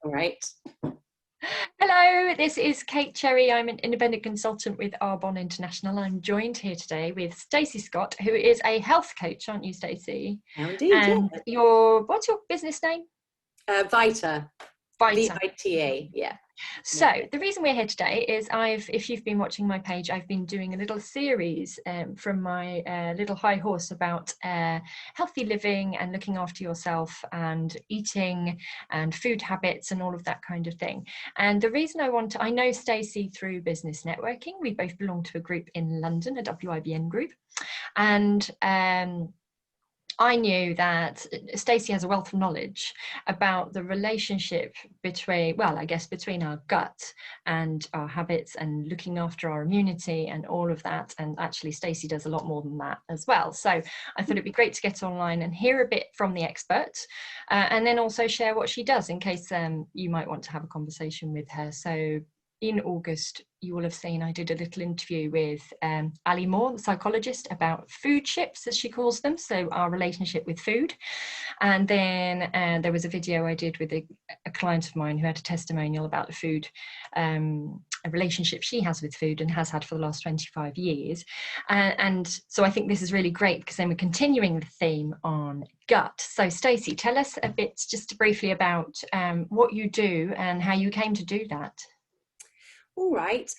All right. Hello, this is Kate Cherry. I'm an independent consultant with Arbonne International. I'm joined here today with Stacey Scott, who is a health coach, aren't you, Stacey? Now indeed, and yeah. What's your business name? Vita. Vita. Vita, yeah. So the reason we're here today is if you've been watching my page, I've been doing a little series from my little high horse about healthy living and looking after yourself and eating and food habits and all of that kind of thing. And the reason I know Stacey through business networking. We both belong to a group in London, a WIBN group. And I knew that Stacey has a wealth of knowledge about the relationship between our gut and our habits and looking after our immunity and all of that. And actually, Stacey does a lot more than that as well. So I thought it'd be great to get online and hear a bit from the expert, and then also share what she does in case you might want to have a conversation with her. So in August, you will have seen I did a little interview with Ali Moore, the psychologist, about food chips, as she calls them, so our relationship with food. And then there was a video I did with a client of mine who had a testimonial about the food, a relationship she has with food and has had for the last 25 years. And so I think this is really great because then we're continuing the theme on gut. So Stacey, tell us a bit just briefly about what you do and how you came to do that. All right.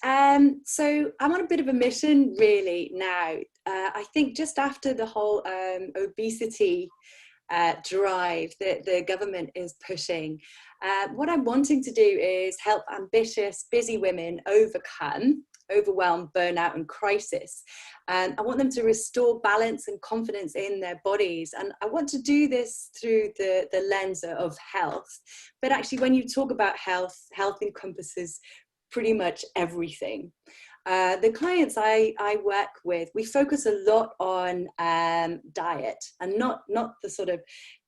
So I'm on a bit of a mission really now. I think just after the whole obesity drive that the government is pushing, what I'm wanting to do is help ambitious, busy women overcome overwhelm, burnout and crisis. I want them to restore balance and confidence in their bodies. And I want to do this through the lens of health. But actually, when you talk about health, health encompasses pretty much everything. The clients I work with, we focus a lot on diet, and not the sort of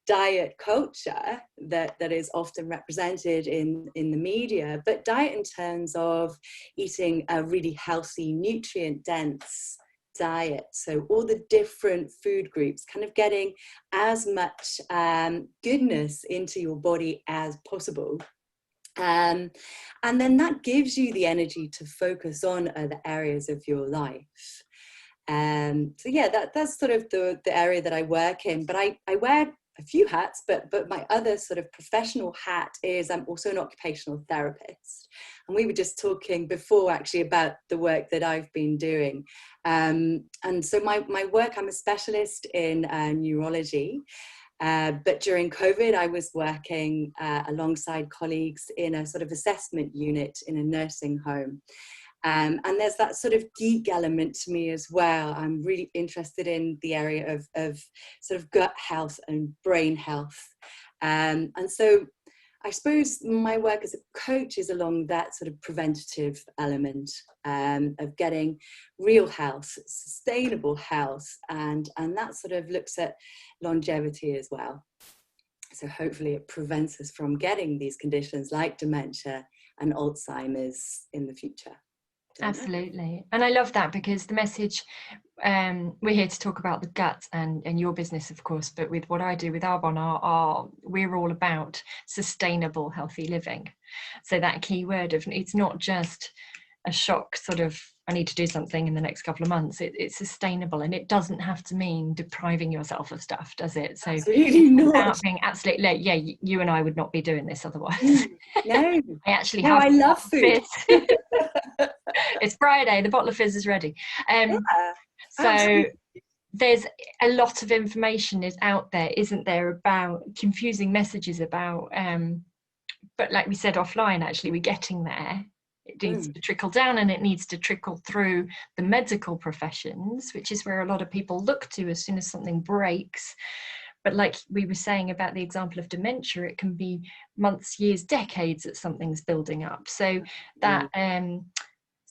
diet culture that is often represented in the media, but diet in terms of eating a really healthy, nutrient-dense diet. So all the different food groups, kind of getting as much goodness into your body as possible. And then that gives you the energy to focus on other areas of your life. So yeah, that's sort of the area that I work in, but I wear a few hats, but my other sort of professional hat is I'm also an occupational therapist. And we were just talking before actually about the work that I've been doing. And so my work, I'm a specialist in neurology. But during COVID, I was working alongside colleagues in a sort of assessment unit in a nursing home. And there's that sort of geek element to me as well. I'm really interested in the area of sort of gut health and brain health. And so I suppose my work as a coach is along that sort of preventative element of getting real health, sustainable health, and that sort of looks at longevity as well. So hopefully it prevents us from getting these conditions like dementia and Alzheimer's in the future. Absolutely. And I love that because the message, we're here to talk about the gut and your business, of course, but with what I do with Arbonne, we're all about sustainable, healthy living. So that key word of, it's not just a shock sort of, I need to do something in the next couple of months. It's sustainable, and it doesn't have to mean depriving yourself of stuff, does it? So absolutely not. Being absolutely, yeah, you and I would not be doing this otherwise. No, I actually have. I love food. It's Friday, the bottle of fizz is ready. Yeah, so absolutely. There's a lot of information is out there, isn't there, about confusing messages about, but like we said offline, actually, we're getting there. It needs to trickle down, and it needs to trickle through the medical professions, which is where a lot of people look to as soon as something breaks. But like we were saying about the example of dementia, it can be months, years, decades that something's building up. So that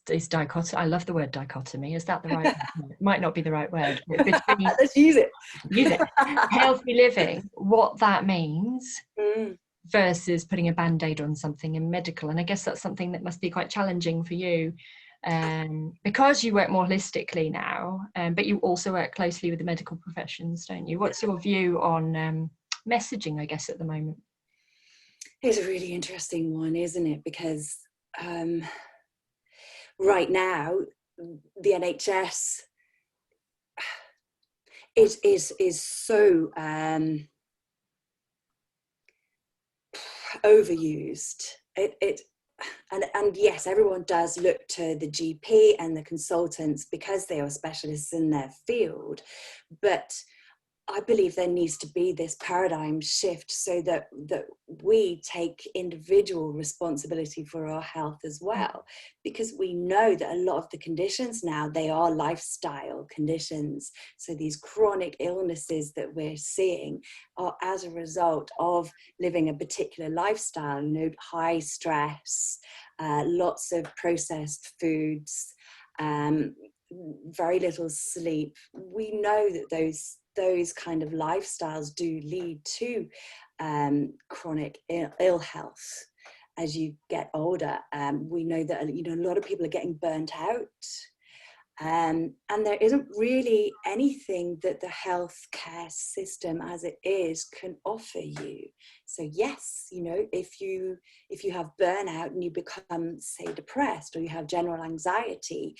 is dichotomy. I love the word dichotomy. Is that the right word? It might not be the right word. But let's use it. Use it. Healthy living, what that means versus putting a band-aid on something in medical. And I guess that's something that must be quite challenging for you, because you work more holistically now, but you also work closely with the medical professions, don't you? What's your view on messaging, I guess, at the moment? It's a really interesting one, isn't it? Because right now, the NHS is so overused. And yes, everyone does look to the GP and the consultants because they are specialists in their field, but I believe there needs to be this paradigm shift so that we take individual responsibility for our health as well, because we know that a lot of the conditions now, they are lifestyle conditions. So these chronic illnesses that we're seeing are as a result of living a particular lifestyle, high stress, lots of processed foods, very little sleep. We know that those kind of lifestyles do lead to chronic ill health as you get older. We know that a lot of people are getting burnt out, and there isn't really anything that the healthcare system as it is can offer you. So yes, if you have burnout and you become, say, depressed, or you have general anxiety,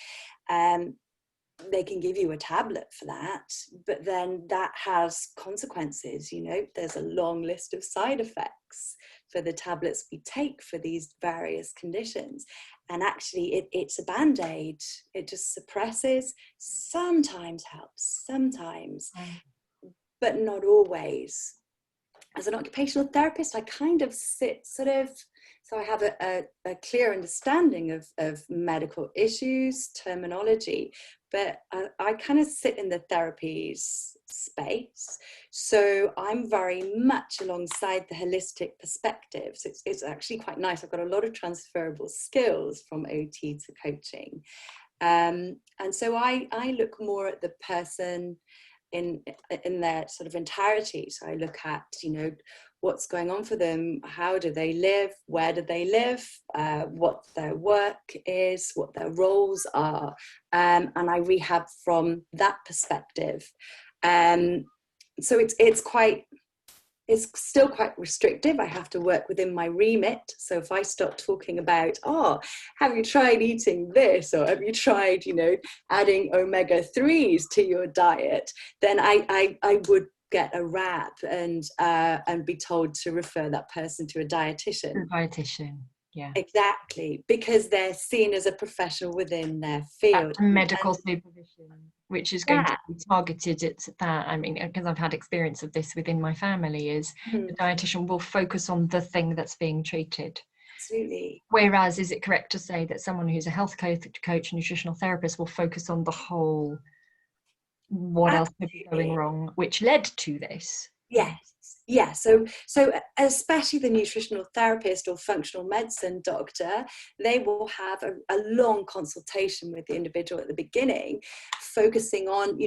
they can give you a tablet for that, but then that has consequences. There's a long list of side effects for the tablets we take for these various conditions, and actually it's a band-aid. It just suppresses, sometimes helps, sometimes, but not always. As an occupational therapist, I kind of sit so I have a clear understanding of medical issues, terminology, but I kind of sit in the therapies space. So I'm very much alongside the holistic perspective. So it's actually quite nice. I've got a lot of transferable skills from OT to coaching. And so I look more at the person in their sort of entirety. So I look at, what's going on for them, how do they live, where do they live, what their work is, what their roles are, and I rehab from that perspective. So it's still quite restrictive. I have to work within my remit. So if I start talking about, have you tried eating this? Or have you tried, adding omega-3s to your diet? Then I would get a rap and be told to refer that person to a dietitian. Yeah. Exactly, because they're seen as a professional within their field. Medical supervision, which is going to be targeted at that. I mean, because I've had experience of this within my family, is the dietitian will focus on the thing that's being treated. Absolutely. Whereas, is it correct to say that someone who's a health coach, nutritional therapist will focus on the whole, what else could be going wrong, which led to this? Yes. So especially the nutritional therapist or functional medicine doctor, they will have a long consultation with the individual at the beginning, focusing on,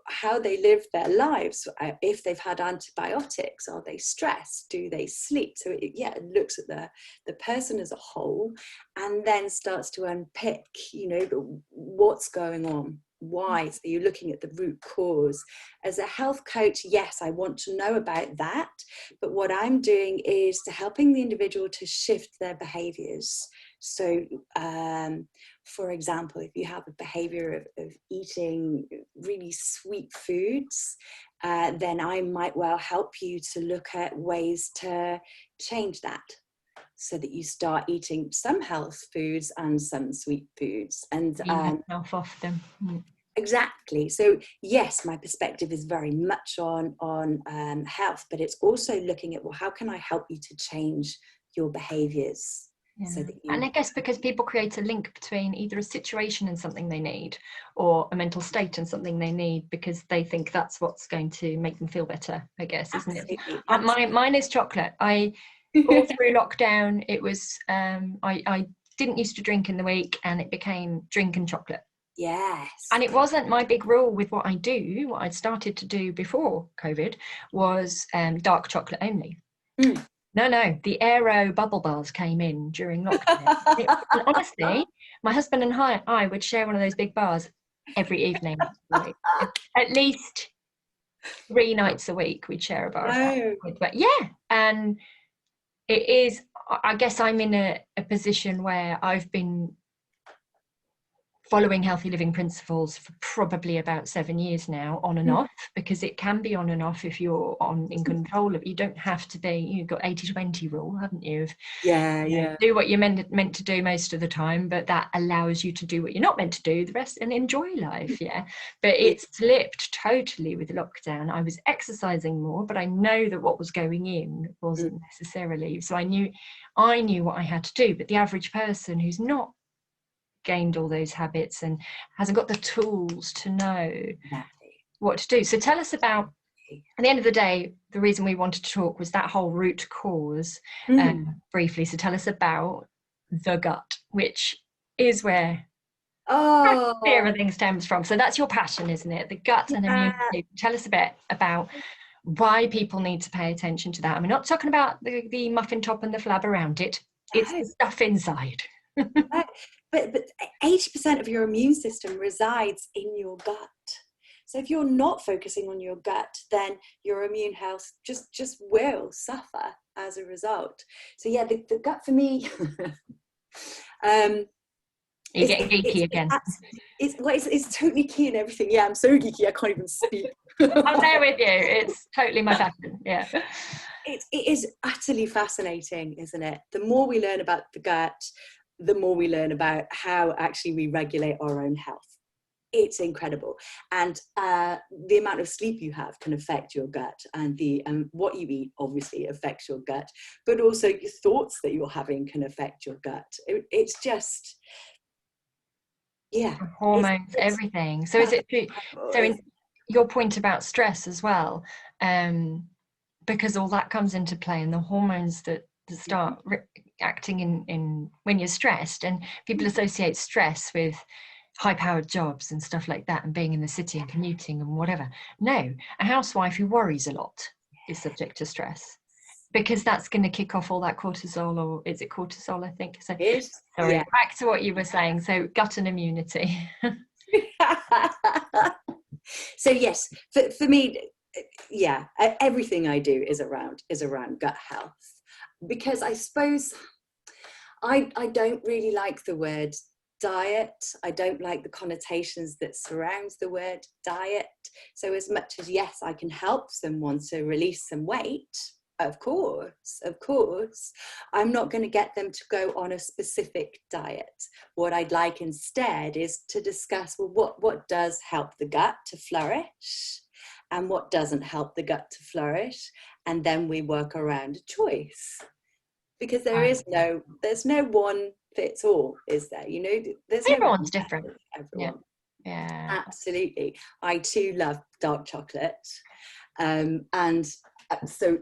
how they live their lives. If they've had antibiotics, are they stressed? Do they sleep? So it looks at the person as a whole, and then starts to unpick, what's going on. Why? So you're looking at the root cause. As a health coach, yes, I want to know about that, but what I'm doing is to helping the individual to shift their behaviors. So for example, if you have a behavior of eating really sweet foods, then I might well help you to look at ways to change that, so that you start eating some health foods and some sweet foods, and health off them. Exactly. So yes, my perspective is very much on health, but it's also looking at, well, how can I help you to change your behaviors? Yeah. So that and I guess because people create a link between either a situation and something they need, or a mental state and something they need, because they think that's what's going to make them feel better, I guess, isn't it? Mine is chocolate. All through lockdown, it was I didn't used to drink in the week, and it became drink and chocolate. Yes. And it wasn't my big rule with what I do. What I'd started to do before COVID was dark chocolate only. No, the Aero bubble bars came in during lockdown. And honestly, my husband and I would share one of those big bars every evening. At least 3 nights a week we'd share a bar. Oh. But yeah, and it is, I guess I'm in a position where I've been following healthy living principles for probably about 7 years now, on and off, because it can be on and off if you're in control of it. You don't have to be, you've got 80-20 rule, haven't you? Of, Yeah. do what you're meant to do most of the time, but that allows you to do what you're not meant to do the rest and enjoy life. But it slipped totally with lockdown. I was exercising more, but I know that what was going in wasn't necessarily, so I knew what I had to do. But the average person who's not gained all those habits and hasn't got the tools to know what to do. So tell us about, at the end of the day, the reason we wanted to talk was that whole root cause, briefly. So tell us about the gut, which is where everything stems from. So that's your passion, isn't it? The gut and immunity. Tell us a bit about why people need to pay attention to that. And we're not talking about the muffin top and the flab around it. It's the stuff inside. But 80% of your immune system resides in your gut. So if you're not focusing on your gut, then your immune health just will suffer as a result. So yeah, the gut for me. You're getting geeky again. It's totally key in everything. Yeah, I'm so geeky I can't even speak. I'm there with you. It's totally my passion. Yeah. It is utterly fascinating, isn't it? The more we learn about the gut, the more we learn about how actually we regulate our own health. It's incredible. And the amount of sleep you have can affect your gut, and what you eat obviously affects your gut, but also your thoughts that you're having can affect your gut. It's just, hormones, everything. So is it true? So in your point about stress as well, because all that comes into play, and the hormones that start acting in when you're stressed, and people associate stress with high-powered jobs and stuff like that, and being in the city and commuting and whatever. No, a housewife who worries a lot is subject to stress, because that's going to kick off all that cortisol, or is it cortisol, I think? So sorry, back to what you were saying. So gut and immunity. So yes, for me, everything I do is around gut health, because I suppose I don't really like the word diet. I don't like the connotations that surrounds the word diet. So as much as, yes, I can help someone to release some weight, of course, I'm not going to get them to go on a specific diet. What I'd like instead is to discuss, well, what does help the gut to flourish and what doesn't help the gut to flourish, and then we work around a choice. Because there's no one fits all, is there? There's everyone's different. Everyone. Yeah. Absolutely. I too love dark chocolate, and so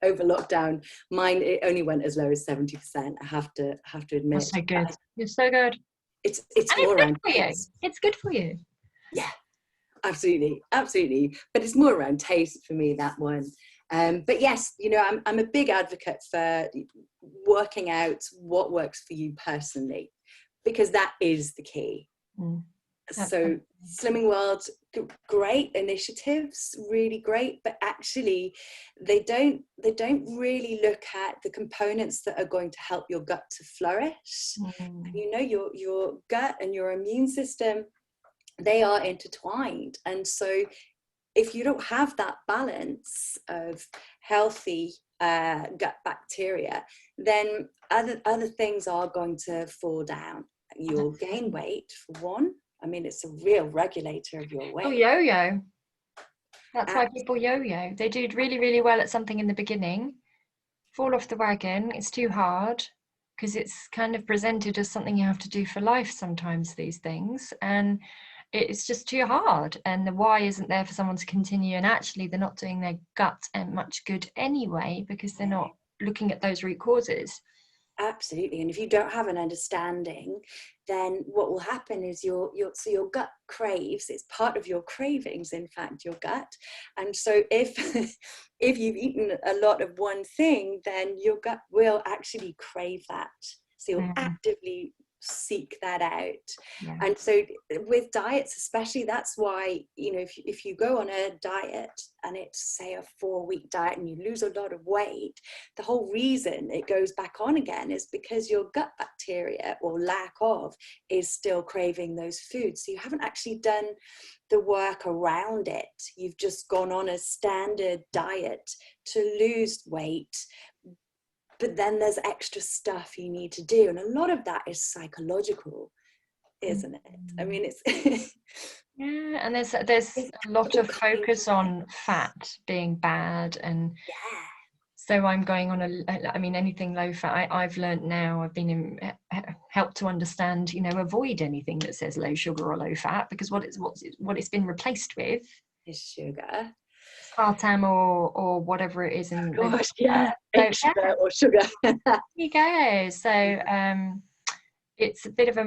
over lockdown, mine, it only went as low as 70%. I have to admit. That's so good. You're so good. It's more around taste. It's good for you. Yeah, absolutely. But it's more around taste for me, that one. But yes, I'm a big advocate for working out what works for you personally, because that is the key. So Slimming World, great initiatives, really great, but actually they don't really look at the components that are going to help your gut to flourish. Your gut and your immune system, they are intertwined, and so if you don't have that balance of healthy gut bacteria, then other things are going to fall down. You'll gain weight, for one. I mean, it's a real regulator of your weight. Yo-yo. That's why people yo-yo. They do really, really well at something in the beginning, fall off the wagon. It's too hard, because it's kind of presented as something you have to do for life sometimes, these things. And it's just too hard, and the why isn't there for someone to continue, and actually they're not doing their gut much good anyway, because they're not looking at those root causes. Absolutely. And if you don't have an understanding, then what will happen is your gut craves. It's part of your cravings, in fact, your gut. And so if you've eaten a lot of one thing, then your gut will actually crave that. So you'll actively seek that out. Yeah. And so with diets especially, that's why, you know, if you go on a diet and it's, say, a 4-week diet and you lose a lot of weight, the whole reason it goes back on again is because your gut bacteria, or lack of, is still craving those foods. So you haven't actually done the work around it. You've just gone on a standard diet to lose weight, but then there's extra stuff you need to do, and a lot of that is psychological, isn't it? I mean, it's yeah, and there's a lot of focus on fat being bad, and yeah, so I'm going on I mean, anything low fat. I've learned now. I've been helped to understand. You know, avoid anything that says low sugar or low fat, because what it's been replaced with is sugar. aspartame or whatever it is in low Gosh, fat. yeah, So sugar or sugar. there you go. So it's a bit of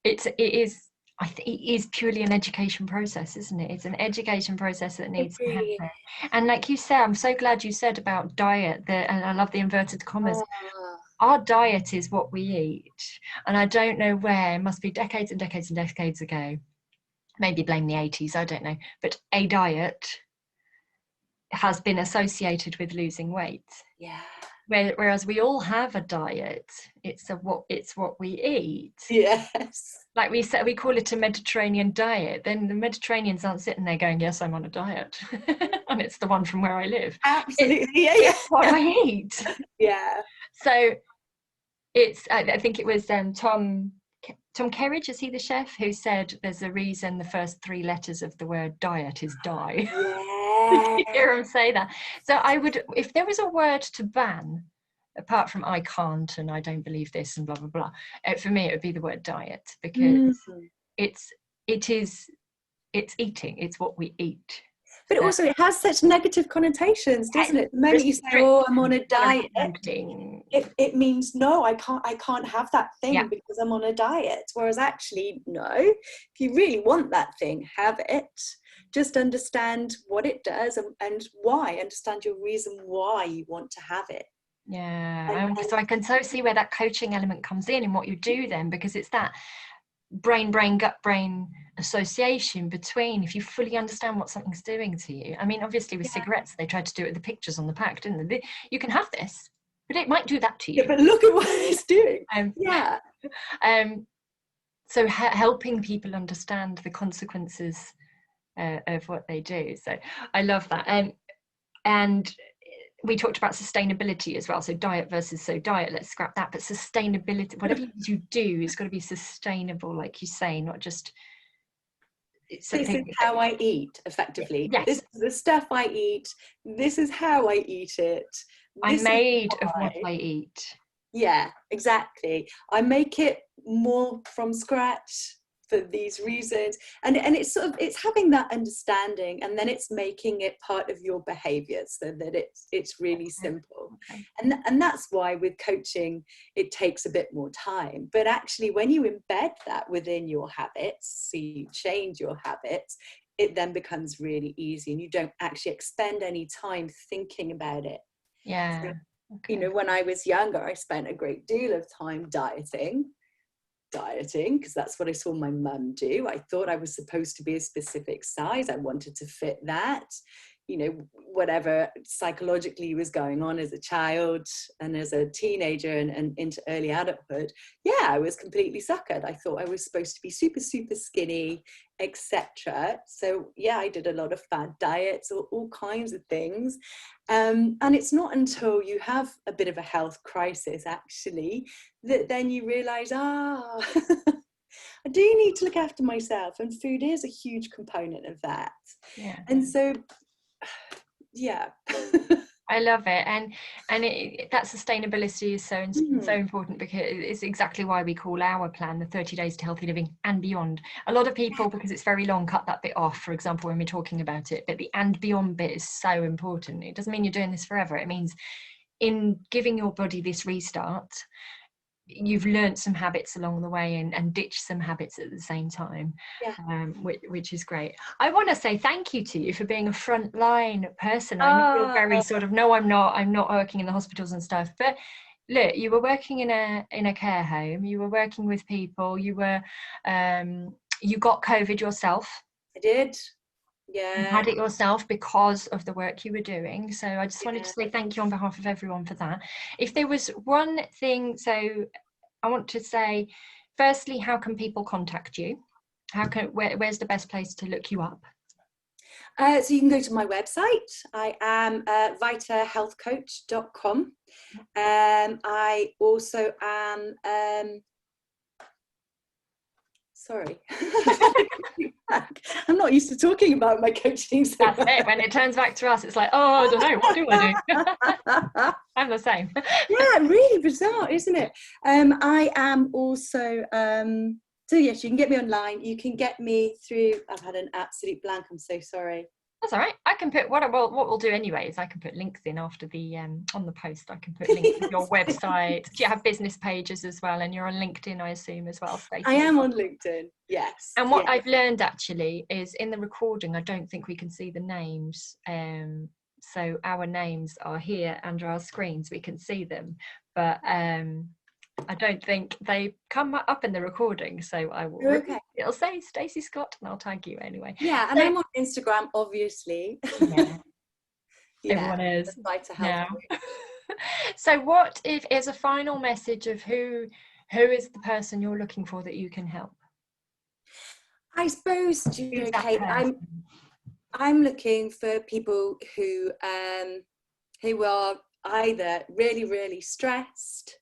it is purely an education process, isn't it? It's an education process that needs to Really, happen. And like you said, I'm so glad you said about diet, and I love the inverted commas. Our diet is what we eat. And I don't know where, it must be decades and decades and decades ago. Maybe blame the 80s, I don't know. But a diet has been associated with losing weight. yeah. Whereas we all have a diet. It's what we eat. Yes. Like we said, we call it a Mediterranean diet. Then the Mediterraneans aren't sitting there going, "Yes, I'm on a diet," and it's the one from where I live. Absolutely, yeah. It's what I eat. Yeah. So it's. I think it was Tom Kerridge, is he the chef, who said there's a reason the first 3 letters of the word diet is die. Yeah. You hear him say that. So I would, if there was a word to ban, apart from I can't and I don't believe this and blah blah blah, for me it would be the word diet, because it's eating, it's what we eat. But also it has such negative connotations, doesn't it? The moment you say, "Oh, I'm on a diet," it means no, I can't have that thing because I'm on a diet. Whereas actually, no, if you really want that thing, have it. Just understand what it does and why. Understand your reason why you want to have it. Yeah, so I can so see where that coaching element comes in what you do then, because it's that brain gut brain association between, if you fully understand what something's doing to you. I mean, obviously with cigarettes they tried to do it with the pictures on the pack, didn't they? You can have this, but it might do that to you. Yeah, but look at what it's doing. So helping people understand the consequences of what they do. So I love that. And we talked about sustainability as well. So diet versus diet, let's scrap that. But sustainability, whatever you do, it's got to be sustainable, like you say, not just something. This is how I eat, effectively. Yes. This is the stuff I eat. This is how I eat it. I'm made of what I eat. Yeah, exactly. I make it more from scratch for these reasons, and it's sort of, it's having that understanding, and then it's making it part of your behavior so that it's really simple. And that's why with coaching it takes a bit more time, but actually when you embed that within your habits, so you change your habits, it then becomes really easy, and you don't actually expend any time thinking about it. So, you know, when I was younger I spent a great deal of time dieting because that's what I saw my mum do. I thought I was supposed to be a specific size. I wanted to fit that, you know, whatever psychologically was going on as a child and as a teenager and into early adulthood. Yeah, I was completely suckered. I thought I was supposed to be super, super skinny, etc. So yeah, I did a lot of fad diets, all kinds of things. And it's not until you have a bit of a health crisis, actually, that then you realize, I do need to look after myself, and food is a huge component of that. Yeah. And so, yeah. I love it, and that sustainability is so important, because it's exactly why we call our plan the 30 days to healthy living and beyond. A lot of people, because it's very long, cut that bit off, for example, when we're talking about it, but the and beyond bit is so important. It doesn't mean you're doing this forever. It means in giving your body this restart, you've learned some habits along the way and ditched some habits at the same time, which is great. I want to say thank you to you for being a frontline person. I know you're very sort of, no, I'm not working in the hospitals and stuff, but look, you were working in a care home, you were working with people, you were you got COVID yourself. I did. You Yeah. had it yourself because of the work you were doing. So I just wanted to Yeah. say thank you on behalf of everyone for that. If there was one thing, so I want to say, firstly, how can people contact you? Where's the best place to look you up? So you can go to my website. I am vitahealthcoach.com. I also am, sorry, I'm not used to talking about my coaching. So That's it. When it turns back to us, it's like, oh, I don't know, what do I do? I'm the same. Yeah, really bizarre, isn't it? I am also, so yes, you can get me online. You can get me through, I've had an absolute blank, I'm so sorry. That's all right. I can put what we'll do anyway is I can put links in after the on the post. I can put links to your website. Do you have business pages as well? And you're on LinkedIn, I assume, as well, Stacey? I am on LinkedIn. Yes. And what I've learned actually is in the recording, I don't think we can see the names. So our names are here under our screens. We can see them, but I don't think they come up in the recording. So I will. Okay. It'll say Stacey Scott, and I'll tag you anyway. Yeah, and so, I'm on Instagram, obviously. Yeah. Yeah, Everyone is now. So what if is a final message of who is the person you're looking for that you can help? I suppose, Who's that Kate, person? I'm looking for people who are either really, really stressed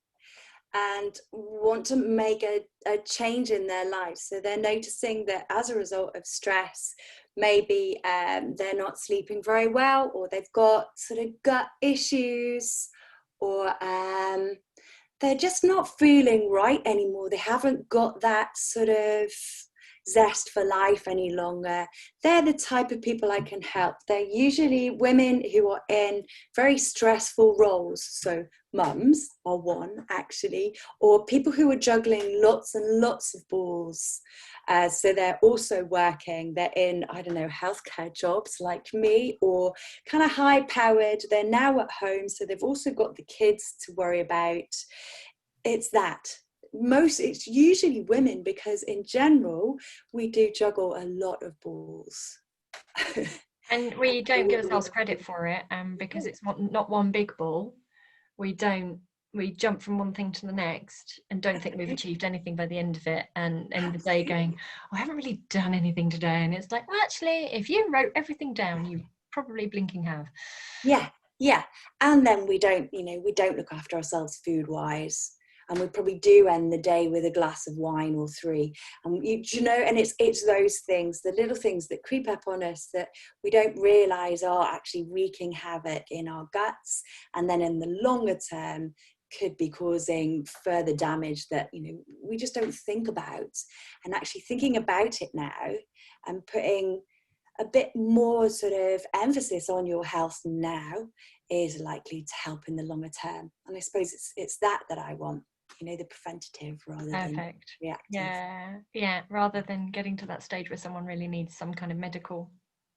and want to make a change in their lives. So they're noticing that as a result of stress, maybe they're not sleeping very well, or they've got sort of gut issues, or they're just not feeling right anymore. They haven't got that sort of zest for life any longer. They're the type of people I can help. They're usually women who are in very stressful roles. So mums are one, actually, or people who are juggling lots and lots of balls. So they're also working, they're in, I don't know, healthcare jobs like me, or kind of high powered. They're now at home, so they've also got the kids to worry about. It's usually women, because in general we do juggle a lot of balls. And we don't give ourselves credit for it, because it's not one big ball. We jump from one thing to the next and don't think we've achieved anything by the end of it, and end the day going, oh, I haven't really done anything today. And it's like, well, actually, if you wrote everything down, you probably blinking have. Yeah. And then we don't look after ourselves food wise, and we probably do end the day with a glass of wine or three. And and it's those things, the little things that creep up on us that we don't realize are actually wreaking havoc in our guts, and then in the longer term could be causing further damage that we just don't think about. And actually thinking about it now and putting a bit more sort of emphasis on your health now is likely to help in the longer term. And I suppose it's that I want, the preventative rather than reactive. Yeah, rather than getting to that stage where someone really needs some kind of medical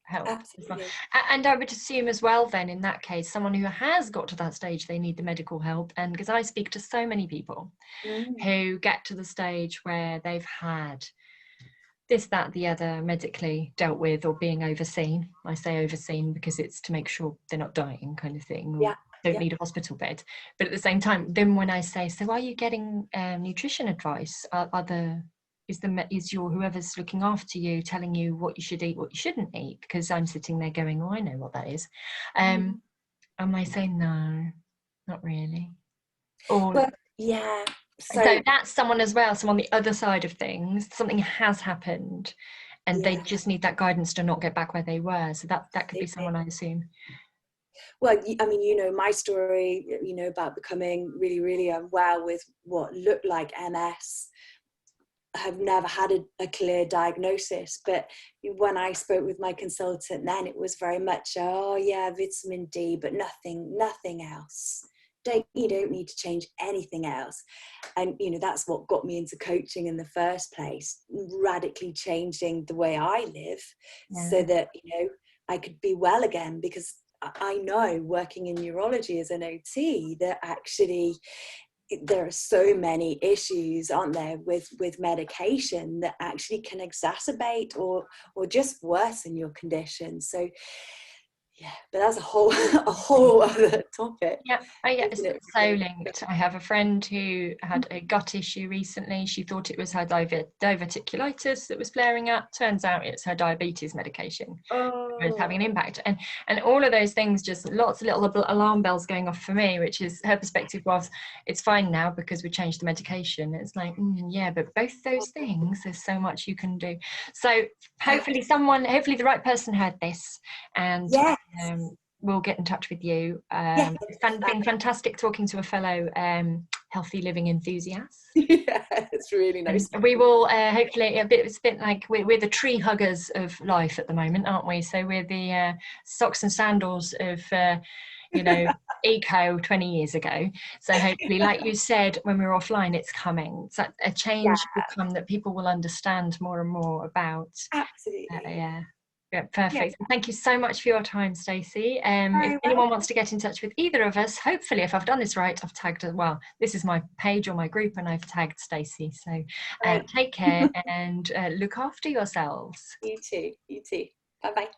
help. Absolutely. And I would assume as well then, in that case, someone who has got to that stage, they need the medical help. And because I speak to so many people who get to the stage where they've had this, that, the other medically dealt with or being overseen. I say overseen because it's to make sure they're not dying, kind of thing, or don't need a hospital bed. But at the same time, then when I say, so are you getting nutrition advice? Is your whoever's looking after you telling you what you should eat, what you shouldn't eat? Because I'm sitting there going, oh, I know what that is. And I say, no, not really. Or so that's someone as well. So on the other side of things, something has happened and they just need that guidance to not get back where they were. So that could be someone, I assume. Well, I mean, my story, about becoming really, really unwell with what looked like MS. I have never had a clear diagnosis, but when I spoke with my consultant then, it was very much, vitamin D, but nothing else. You don't need to change anything else. And that's what got me into coaching in the first place, radically changing the way I live so that I could be well again, because I know, working in neurology as an OT, that actually there are so many issues, aren't there, with medication that actually can exacerbate or just worsen your condition. So yeah, but that's a whole a whole other topic. Yeah, oh yeah, it's Isn't it? so linked. I have a friend who had a gut issue recently. She thought it was her diverticulitis that was flaring up. Turns out it's her diabetes medication was Oh, having an impact. And all of those things, just lots of little alarm bells going off for me, which is her perspective was, it's fine now because we changed the medication. It's like, yeah, but both those things, there's so much you can do. So hopefully the right person heard this, and yes, we'll get in touch with you. yes. It's been fantastic talking to a fellow healthy living enthusiast. Yeah, it's really nice. And we will hopefully, it's a bit like we're the tree huggers of life at the moment, aren't we? So we're the socks and sandals of eco 20 years ago. So hopefully, like you said when we were offline, it's coming. So a change Yeah, will come that people will understand more and more about. absolutely. Yeah, Yeah, perfect. Thank you so much for your time, Stacey. If very well. anyone wants to get in touch with either of us, hopefully, if I've done this right, I've tagged, well, this is my page or my group, and I've tagged Stacey. So Great. take care and look after yourselves. You too. You too. Bye bye.